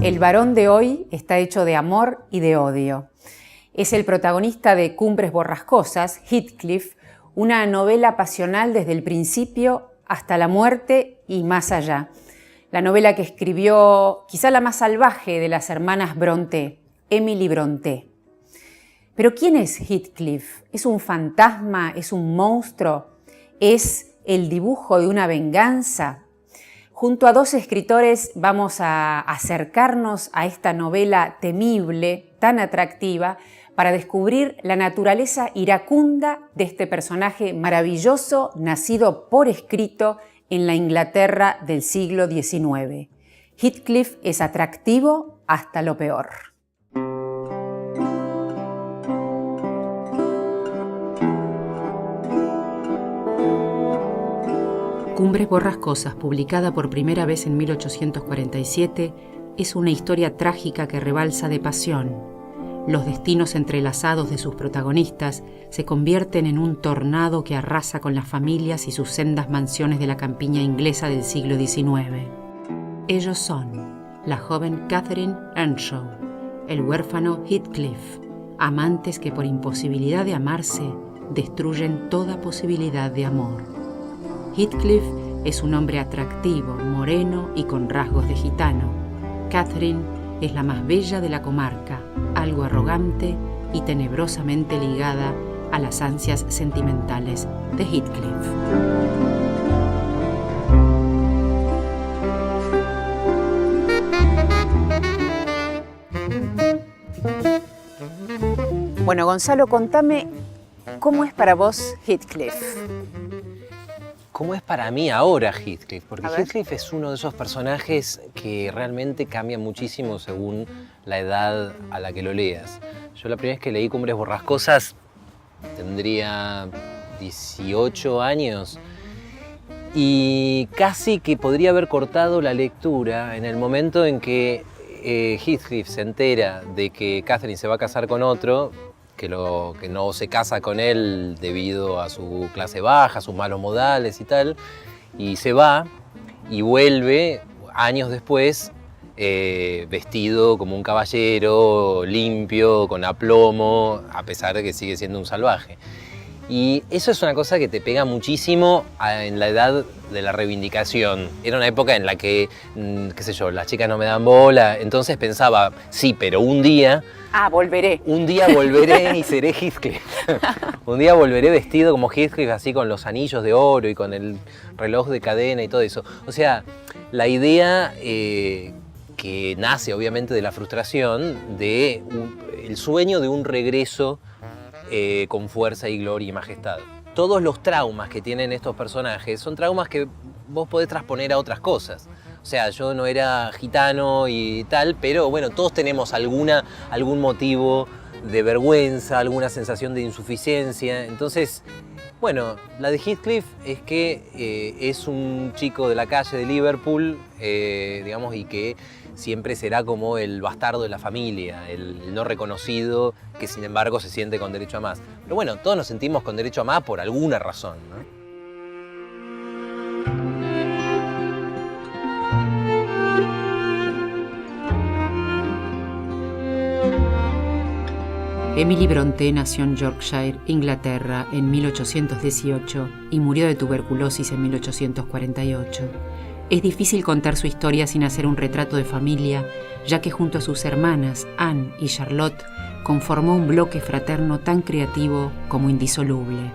El varón de hoy está hecho de amor y de odio. Es el protagonista de Cumbres Borrascosas, Heathcliff, una novela pasional desde el principio hasta la muerte y más allá. La novela que escribió quizá la más salvaje de las hermanas Brontë, Emily Brontë. Pero ¿quién es Heathcliff? ¿Es un fantasma? ¿Es un monstruo? ¿Es el dibujo de una venganza? Junto a dos escritores vamos a acercarnos a esta novela temible, tan atractiva, para descubrir la naturaleza iracunda de este personaje maravilloso nacido por escrito en la Inglaterra del siglo XIX. Heathcliff es atractivo hasta lo peor. Cumbres Borrascosas, publicada por primera vez en 1847, es una historia trágica que rebalsa de pasión. Los destinos entrelazados de sus protagonistas se convierten en un tornado que arrasa con las familias y sus sendas mansiones de la campiña inglesa del siglo XIX. Ellos son la joven Catherine Earnshaw, el huérfano Heathcliff, amantes que por imposibilidad de amarse destruyen toda posibilidad de amor. Heathcliff es un hombre atractivo, moreno y con rasgos de gitano. Catherine es la más bella de la comarca, algo arrogante y tenebrosamente ligada a las ansias sentimentales de Heathcliff. Bueno, Gonzalo, contame, ¿cómo es para vos Heathcliff? ¿Cómo es para mí ahora Heathcliff? Porque Heathcliff es uno de esos personajes que realmente cambia muchísimo según la edad a la que lo leas. Yo la primera vez que leí Cumbres Borrascosas tendría 18 años y casi que podría haber cortado la lectura en el momento en que Heathcliff se entera de que Catherine se va a casar con otro, que no se casa con él debido a su clase baja, sus malos modales y tal, y se va y vuelve años después vestido como un caballero, limpio, con aplomo, a pesar de que sigue siendo un salvaje. Y eso es una cosa que te pega muchísimo en la edad de la reivindicación. Era una época en la que, qué sé yo, las chicas no me dan bola, entonces pensaba, sí, pero un día... volveré. Un día volveré y seré Heathcliff. Un día volveré vestido como Heathcliff, así con los anillos de oro y con el reloj de cadena y todo eso. O sea, la idea que nace obviamente de la frustración, el sueño de un regreso con fuerza y gloria y majestad. Todos los traumas que tienen estos personajes son traumas que vos podés transponer a otras cosas. O sea, yo no era gitano y tal, pero bueno, todos tenemos algún motivo de vergüenza, alguna sensación de insuficiencia. Entonces, bueno, la de Heathcliff es que es un chico de la calle de Liverpool, digamos, y que siempre será como el bastardo de la familia, el no reconocido, que sin embargo se siente con derecho a más. Pero bueno, todos nos sentimos con derecho a más por alguna razón, ¿no? Emily Brontë nació en Yorkshire, Inglaterra, en 1818 y murió de tuberculosis en 1848. Es difícil contar su historia sin hacer un retrato de familia, ya que junto a sus hermanas, Anne y Charlotte, conformó un bloque fraterno tan creativo como indisoluble.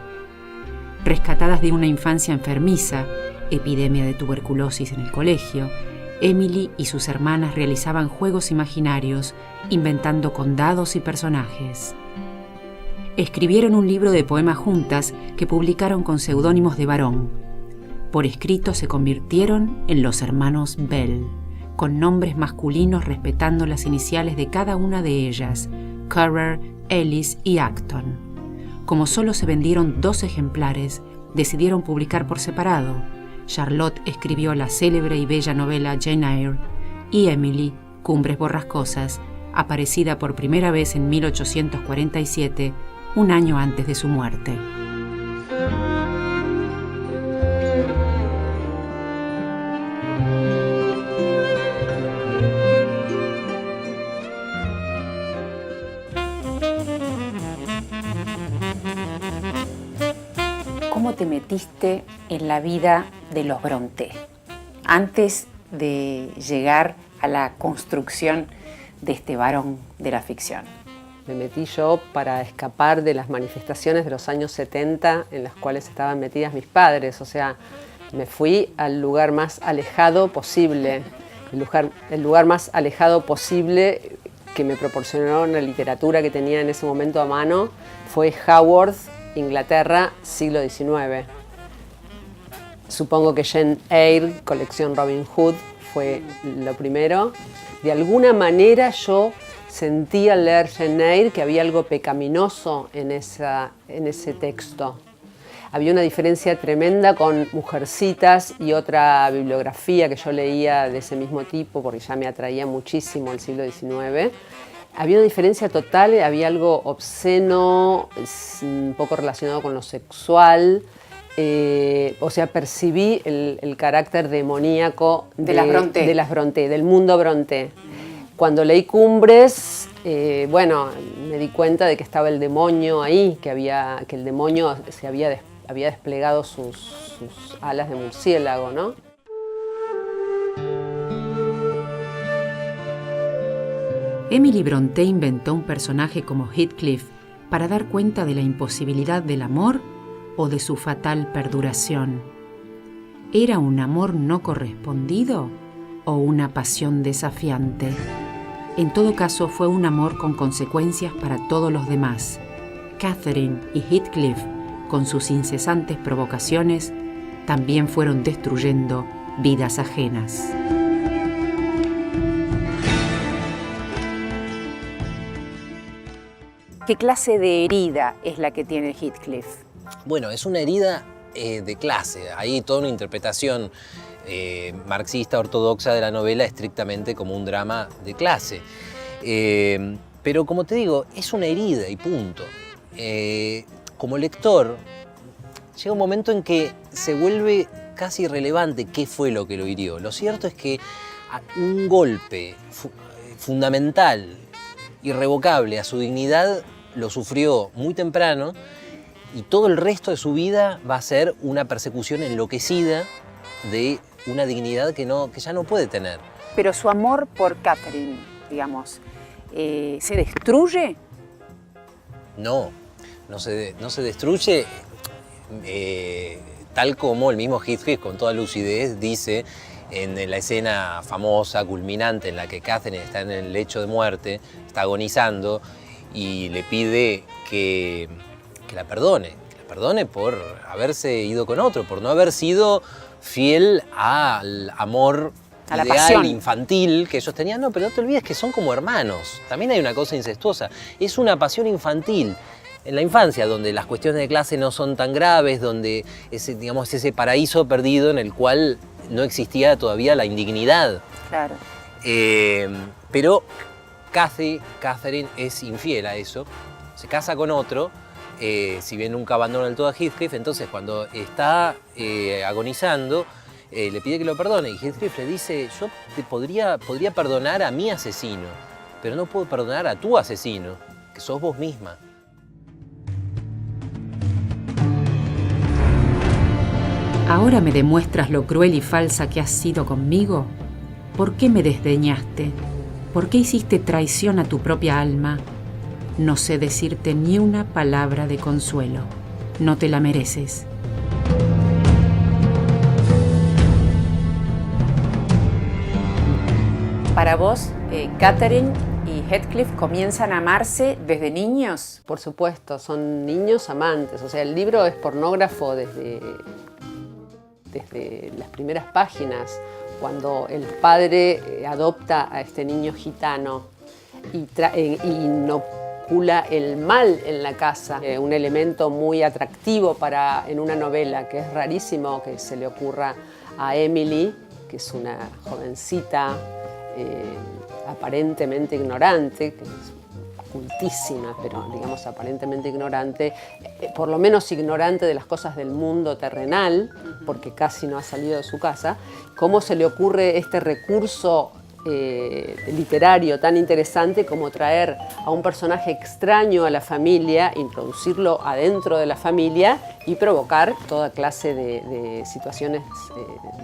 Rescatadas de una infancia enfermiza, epidemia de tuberculosis en el colegio, Emily y sus hermanas realizaban juegos imaginarios, inventando condados y personajes. Escribieron un libro de poemas juntas que publicaron con seudónimos de varón. Por escrito se convirtieron en los hermanos Bell, con nombres masculinos respetando las iniciales de cada una de ellas, Currer, Ellis y Acton. Como solo se vendieron 2 ejemplares, decidieron publicar por separado. Charlotte escribió la célebre y bella novela Jane Eyre y Emily, Cumbres Borrascosas, aparecida por primera vez en 1847, un año antes de su muerte. ¿Cómo te metiste en la vida de los Brontë antes de llegar a la construcción de este varón de la ficción? Me metí yo para escapar de las manifestaciones de los años 70 en las cuales estaban metidas mis padres. O sea, me fui al lugar más alejado posible, el lugar más alejado posible que me proporcionó la literatura que tenía en ese momento a mano fue Haworth, Inglaterra, siglo XIX. Supongo que Jane Eyre, colección Robin Hood, fue lo primero. De alguna manera yo sentí al leer Jane Eyre que había algo pecaminoso en ese texto. Había una diferencia tremenda con Mujercitas y otra bibliografía que yo leía de ese mismo tipo, porque ya me atraía muchísimo el siglo XIX. Había una diferencia total, había algo obsceno, un poco relacionado con lo sexual. O sea, percibí el carácter demoníaco de las Brontë, del mundo Brontë. Cuando leí Cumbres, me di cuenta de que estaba el demonio ahí, que el demonio había desplegado sus alas de murciélago, ¿no? Emily Brontë inventó un personaje como Heathcliff para dar cuenta de la imposibilidad del amor o de su fatal perduración. ¿Era un amor no correspondido o una pasión desafiante? En todo caso, fue un amor con consecuencias para todos los demás. Catherine y Heathcliff, con sus incesantes provocaciones, también fueron destruyendo vidas ajenas. ¿Qué clase de herida es la que tiene Heathcliff? Bueno, es una herida de clase. Hay toda una interpretación marxista ortodoxa de la novela estrictamente como un drama de clase. Pero como te digo, es una herida y punto. Como lector, llega un momento en que se vuelve casi irrelevante qué fue lo que lo hirió. Lo cierto es que un golpe fundamental, irrevocable a su dignidad, lo sufrió muy temprano y todo el resto de su vida va a ser una persecución enloquecida de una dignidad que ya no puede tener. Pero su amor por Catherine, digamos, ¿se destruye? No se destruye, tal como el mismo Heathcliff con toda lucidez dice en la escena famosa, culminante, en la que Catherine está en el lecho de muerte, está agonizando y le pide que la perdone por haberse ido con otro, por no haber sido fiel al amor a la ideal, pasión infantil que ellos tenían. No, pero no te olvides que son como hermanos. También hay una cosa incestuosa. Es una pasión infantil. En la infancia, donde las cuestiones de clase no son tan graves, donde ese paraíso perdido en el cual no existía todavía la indignidad. Claro. Pero Catherine es infiel a eso, se casa con otro, si bien nunca abandona del todo a Heathcliff. Entonces cuando está agonizando, le pide que lo perdone y Heathcliff le dice: yo te podría perdonar a mi asesino, pero no puedo perdonar a tu asesino, que sos vos misma. ¿Ahora me demuestras lo cruel y falsa que has sido conmigo? ¿Por qué me desdeñaste? ¿Por qué hiciste traición a tu propia alma? no sé decirte ni una palabra de consuelo. No te la mereces. Para vos, Catherine y Heathcliff comienzan a amarse desde niños. Por supuesto, son niños amantes. O sea, el libro es pornógrafo desde las primeras páginas, cuando el padre adopta a este niño gitano y inocula el mal en la casa. Un elemento muy atractivo en una novela, que es rarísimo que se le ocurra a Emily, que es una jovencita aparentemente ignorante, que es cultísima, pero digamos aparentemente ignorante, por lo menos ignorante de las cosas del mundo terrenal, porque casi no ha salido de su casa. ¿Cómo se le ocurre este recurso literario tan interesante como traer a un personaje extraño a la familia, introducirlo adentro de la familia y provocar toda clase de situaciones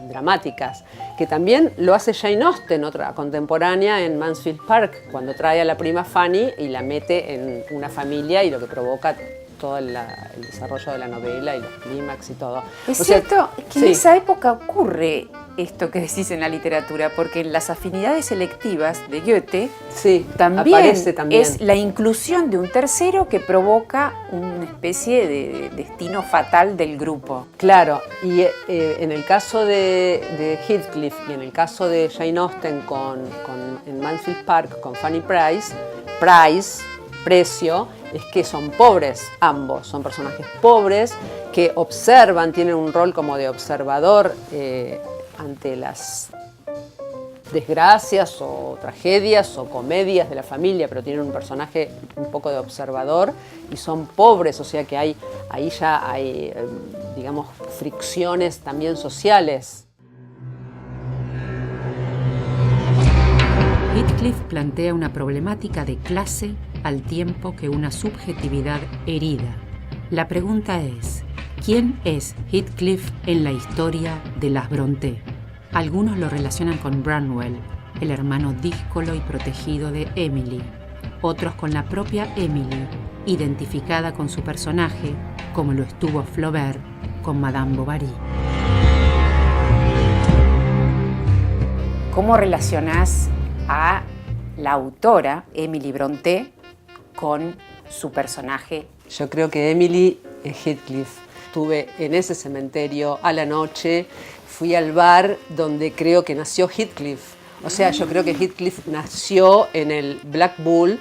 dramáticas? Que también lo hace Jane Austen, otra contemporánea, en Mansfield Park, cuando trae a la prima Fanny y la mete en una familia, y lo que provoca todo el desarrollo de la novela y los clímax y todo. Es cierto que en esa época ocurre esto que decís en la literatura, porque en las afinidades selectivas de Goethe también es la inclusión de un tercero que provoca una especie de destino fatal del grupo. Claro, y en el caso de Heathcliff y en el caso de Jane Austen en Mansfield Park con Fanny Price, precio, es que son pobres ambos, son personajes pobres que observan, tienen un rol como de observador ante las desgracias o tragedias o comedias de la familia, pero tienen un personaje un poco de observador y son pobres, o sea que ahí ya hay, digamos, fricciones también sociales. Heathcliff plantea una problemática de clase al tiempo que una subjetividad herida. La pregunta es, ¿quién es Heathcliff en la historia de las Brontë? Algunos lo relacionan con Branwell, el hermano díscolo y protegido de Emily. Otros con la propia Emily, identificada con su personaje, como lo estuvo Flaubert con Madame Bovary. ¿Cómo relacionás a la autora, Emily Brontë, con su personaje? Yo creo que Emily es Heathcliff. Estuve en ese cementerio a la noche, fui al bar donde creo que nació Heathcliff. O sea, yo creo que Heathcliff nació en el Black Bull,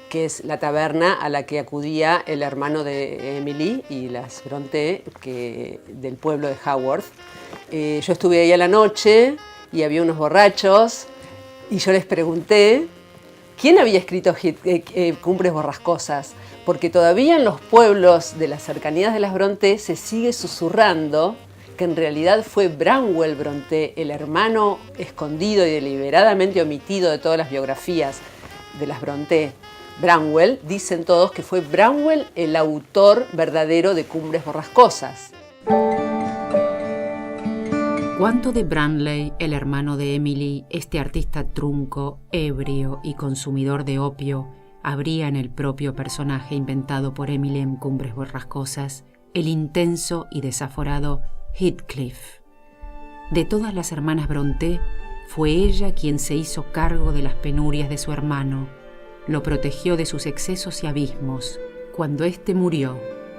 que es la taberna a la que acudía el hermano de Emily y las Brontë, del pueblo de Haworth. Yo estuve ahí a la noche y había unos borrachos y yo les pregunté quién había escrito Cumbres Borrascosas, porque todavía en los pueblos de las cercanías de las Brontë se sigue susurrando que en realidad fue Branwell Brontë, el hermano escondido y deliberadamente omitido de todas las biografías de las Brontë. Branwell, dicen todos que fue Branwell el autor verdadero de Cumbres Borrascosas. ¿Cuánto de Branwell, el hermano de Emily, este artista trunco, ebrio y consumidor de opio, habría en el propio personaje inventado por Emily en Cumbres Borrascosas, el intenso y desaforado Heathcliff? De todas las hermanas Brontë, fue ella quien se hizo cargo de las penurias de su hermano, lo protegió de sus excesos y abismos. Cuando éste murió,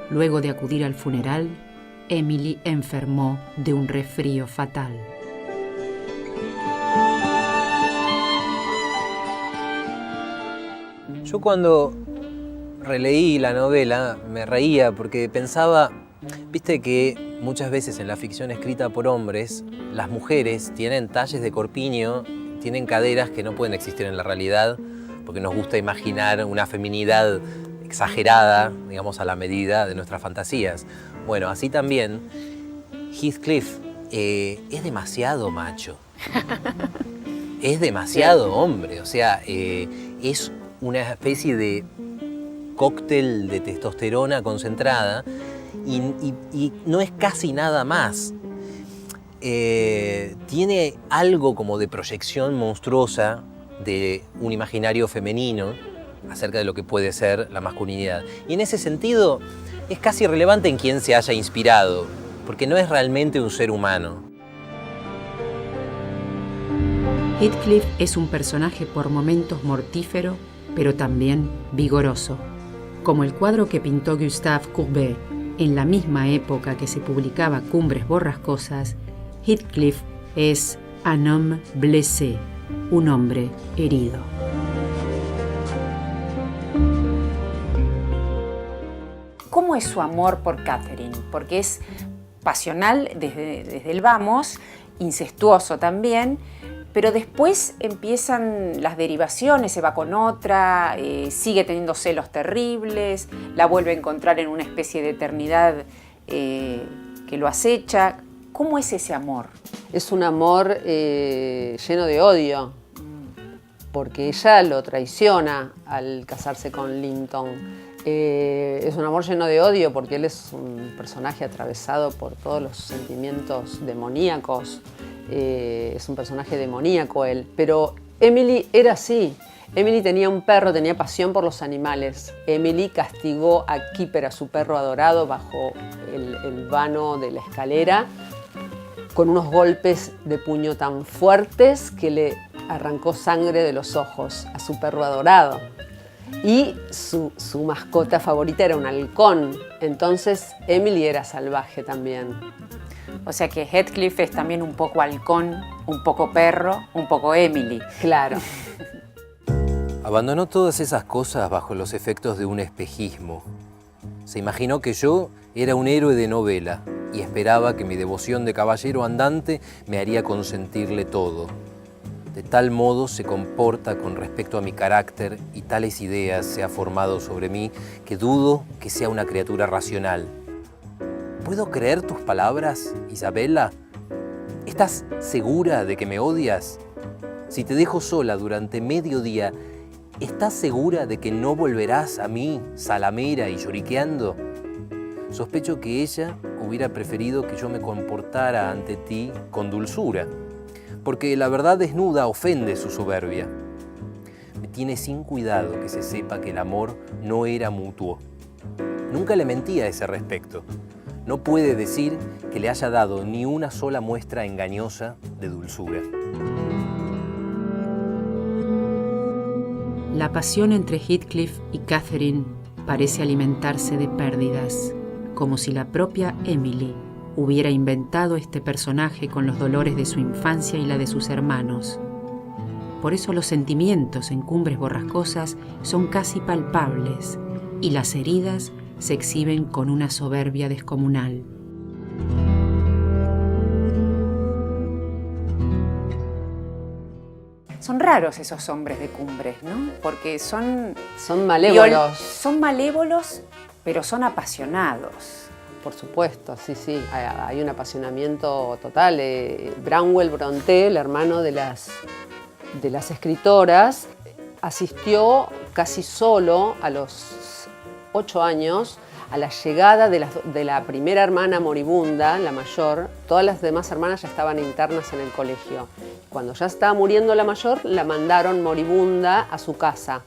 luego de acudir al funeral, Emily enfermó de un resfrío fatal. Yo cuando releí la novela me reía porque pensaba, viste que muchas veces en la ficción escrita por hombres, las mujeres tienen talles de corpiño, tienen caderas que no pueden existir en la realidad, porque nos gusta imaginar una feminidad exagerada, digamos, a la medida de nuestras fantasías. Bueno, así también, Heathcliff es demasiado macho, es demasiado hombre, o sea, es una especie de cóctel de testosterona concentrada y no es casi nada más. Tiene algo como de proyección monstruosa de un imaginario femenino, acerca de lo que puede ser la masculinidad. Y en ese sentido es casi irrelevante en quién se haya inspirado, porque no es realmente un ser humano. Heathcliff es un personaje por momentos mortífero, pero también vigoroso. Como el cuadro que pintó Gustave Courbet en la misma época que se publicaba Cumbres Borrascosas, Heathcliff es un homme blessé, un hombre herido. ¿Cómo es su amor por Catherine? Porque es pasional desde el vamos, incestuoso también, pero después empiezan las derivaciones, se va con otra, sigue teniendo celos terribles, la vuelve a encontrar en una especie de eternidad que lo acecha. ¿Cómo es ese amor? Es un amor lleno de odio, porque ella lo traiciona al casarse con Linton. Es un amor lleno de odio porque él es un personaje atravesado por todos los sentimientos demoníacos. Es un personaje demoníaco él, pero Emily era así. Emily tenía un perro, tenía pasión por los animales. Emily castigó a Keeper, a su perro adorado, bajo el vano de la escalera, con unos golpes de puño tan fuertes que le arrancó sangre de los ojos a su perro adorado. Y su mascota favorita era un halcón, entonces Emily era salvaje también. O sea que Heathcliff es también un poco halcón, un poco perro, un poco Emily. Claro. Abandonó todas esas cosas bajo los efectos de un espejismo. Se imaginó que yo era un héroe de novela y esperaba que mi devoción de caballero andante me haría consentirle todo. De tal modo se comporta con respecto a mi carácter y tales ideas se ha formado sobre mí que dudo que sea una criatura racional. ¿Puedo creer tus palabras, Isabella? ¿Estás segura de que me odias? Si te dejo sola durante medio día, ¿estás segura de que no volverás a mí, salamera y lloriqueando? Sospecho que ella hubiera preferido que yo me comportara ante ti con dulzura, porque la verdad desnuda ofende su soberbia. Me tiene sin cuidado que se sepa que el amor no era mutuo. Nunca le mentí a ese respecto. No puede decir que le haya dado ni una sola muestra engañosa de dulzura. La pasión entre Heathcliff y Catherine parece alimentarse de pérdidas, como si la propia Emily hubiera inventado este personaje con los dolores de su infancia y la de sus hermanos. Por eso los sentimientos en Cumbres Borrascosas son casi palpables y las heridas se exhiben con una soberbia descomunal. Son raros esos hombres de Cumbres, ¿no? Porque son malévolos. Son malévolos, pero son apasionados. Por supuesto, sí. Hay un apasionamiento total. Branwell Brontë, el hermano de las escritoras, asistió casi solo a los 8 años a la llegada de la primera hermana moribunda, la mayor. Todas las demás hermanas ya estaban internas en el colegio. Cuando ya estaba muriendo la mayor, la mandaron moribunda a su casa.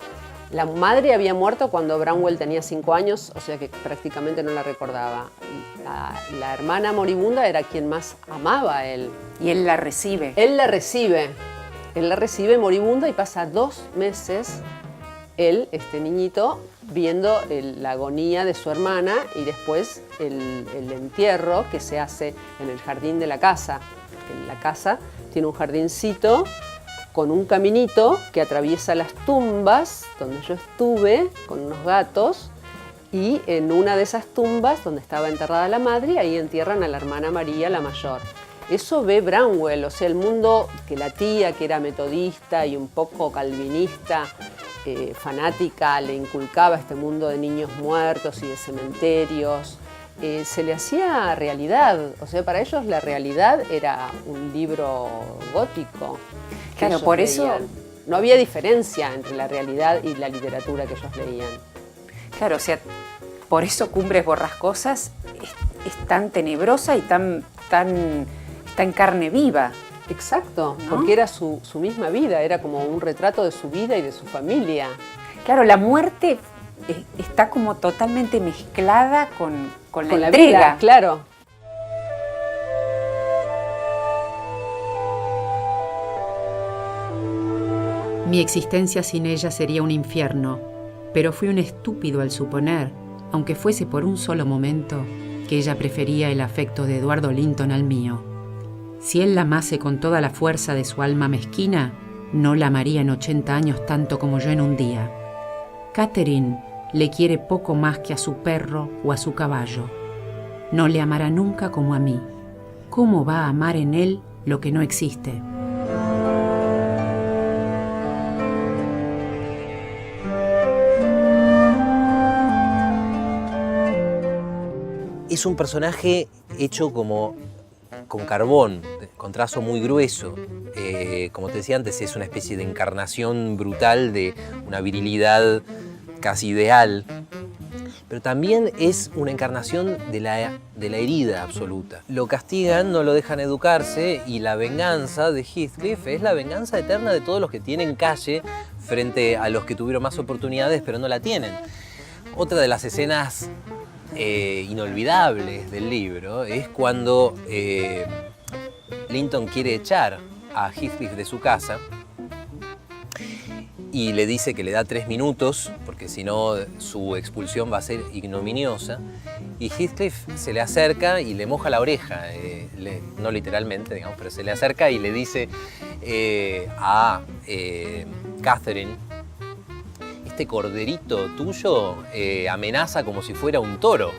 La madre había muerto cuando Branwell tenía 5 años, o sea que prácticamente no la recordaba. La hermana moribunda era quien más amaba a él. Y él la recibe. Él la recibe moribunda y pasa 2 meses él, este niñito, viendo la agonía de su hermana y después el entierro que se hace en el jardín de la casa. En la casa tiene un jardincito con un caminito que atraviesa las tumbas donde yo estuve con unos gatos, y en una de esas tumbas donde estaba enterrada la madre, ahí entierran a la hermana María, la mayor. Eso ve Branwell, o sea, el mundo que la tía, que era metodista y un poco calvinista, fanática, le inculcaba este mundo de niños muertos y de cementerios. Se le hacía realidad, o sea, para ellos la realidad era un libro gótico. Claro, por eso no había diferencia entre la realidad y la literatura que ellos leían. Claro, o sea, por eso Cumbres Borrascosas es tan tenebrosa y tan en carne viva. Exacto, ¿no? porque era su misma vida, era como un retrato de su vida y de su familia. Claro, la muerte está como totalmente mezclada con la la entrega. vida, claro. Mi existencia sin ella sería un infierno, pero fui un estúpido al suponer, aunque fuese por un solo momento, que ella prefería el afecto de Eduardo Linton al mío. Si él la amase con toda la fuerza de su alma mezquina, no la amaría en 80 años tanto como yo en un día. Catherine le quiere poco más que a su perro o a su caballo. No le amará nunca como a mí. ¿Cómo va a amar en él lo que no existe? Es un personaje hecho como con carbón, con trazo muy grueso. Como te decía antes, es una especie de encarnación brutal de una virilidad casi ideal, pero también es una encarnación de la herida absoluta. Lo castigan, no lo dejan educarse, y la venganza de Heathcliff es la venganza eterna de todos los que tienen calle frente a los que tuvieron más oportunidades pero no la tienen. Otra de las escenas inolvidables del libro es cuando Linton quiere echar a Heathcliff de su casa y le dice que le da 3 minutos porque si no su expulsión va a ser ignominiosa, y Heathcliff se le acerca y le moja la oreja, no literalmente, digamos, pero se le acerca y le dice a Catherine: este corderito tuyo amenaza como si fuera un toro.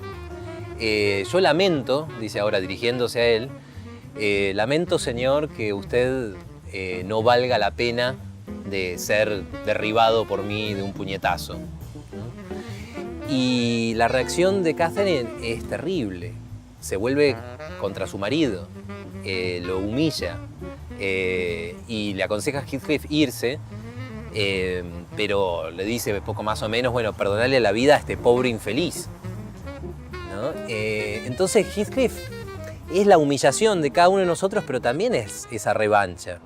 Yo lamento, dice ahora dirigiéndose a él, lamento, señor, que usted no valga la pena de ser derribado por mí de un puñetazo, ¿no? Y la reacción de Catherine es terrible. Se vuelve contra su marido, lo humilla y le aconseja a Heathcliff irse. Pero le dice poco más o menos, bueno, perdonarle la vida a este pobre infeliz, ¿no? Entonces Heathcliff es la humillación de cada uno de nosotros, pero también es esa revancha.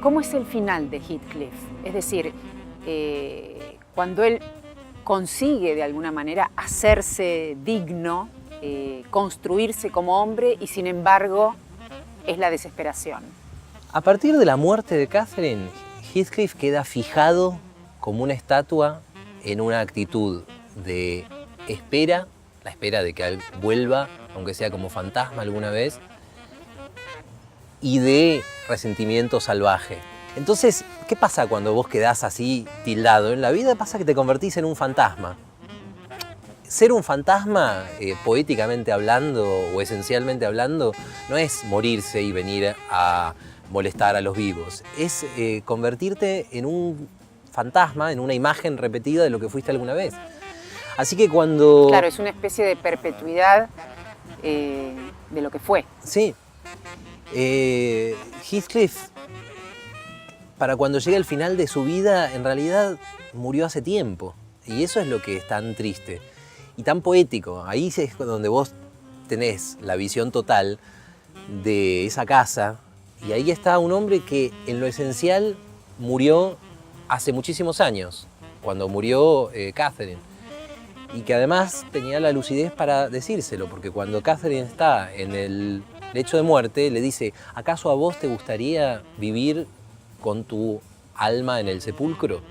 ¿Cómo es el final de Heathcliff? Es decir, cuando él consigue de alguna manera hacerse digno, construirse como hombre, y sin embargo es la desesperación. A partir de la muerte de Catherine, Heathcliff queda fijado como una estatua en una actitud de espera, la espera de que él vuelva, aunque sea como fantasma alguna vez, y de resentimiento salvaje. Entonces, ¿qué pasa cuando vos quedás así tildado? En la vida pasa que te convertís en un fantasma. Ser un fantasma, poéticamente hablando o esencialmente hablando, no es morirse y venir a molestar a los vivos. Es convertirte en un fantasma, en una imagen repetida de lo que fuiste alguna vez. Así que cuando... Claro, es una especie de perpetuidad de lo que fue. Sí. Heathcliff, para cuando llega el final de su vida, en realidad murió hace tiempo. Y eso es lo que es tan triste y tan poético. Ahí es donde vos tenés la visión total de esa casa. Y ahí está un hombre que en lo esencial murió hace muchísimos años, cuando murió Catherine. Y que además tenía la lucidez para decírselo, porque cuando Catherine está en el lecho de muerte, le dice: ¿acaso a vos te gustaría vivir con tu alma en el sepulcro?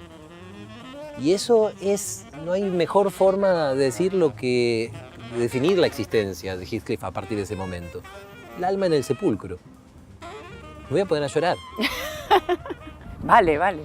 Y eso es, no hay mejor forma de decirlo que de definir la existencia de Heathcliff a partir de ese momento. El alma en el sepulcro. Me voy a poner a llorar. Vale, vale.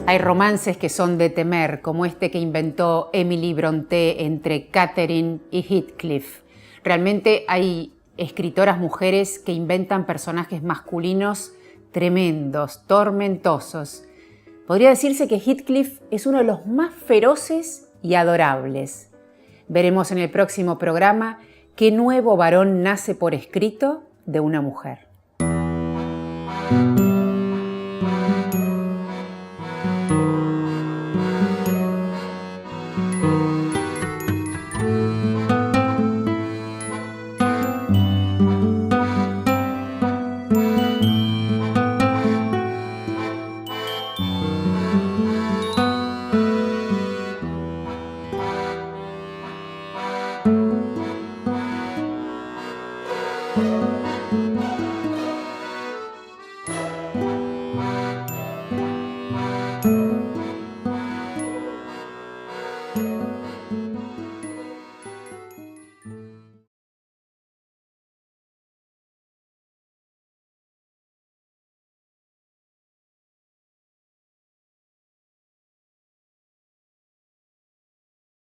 Hay romances que son de temer, como este que inventó Emily Brontë entre Catherine y Heathcliff. Realmente hay escritoras mujeres que inventan personajes masculinos tremendos, tormentosos. Podría decirse que Heathcliff es uno de los más feroces y adorables. Veremos en el próximo programa qué nuevo varón nace por escrito de una mujer.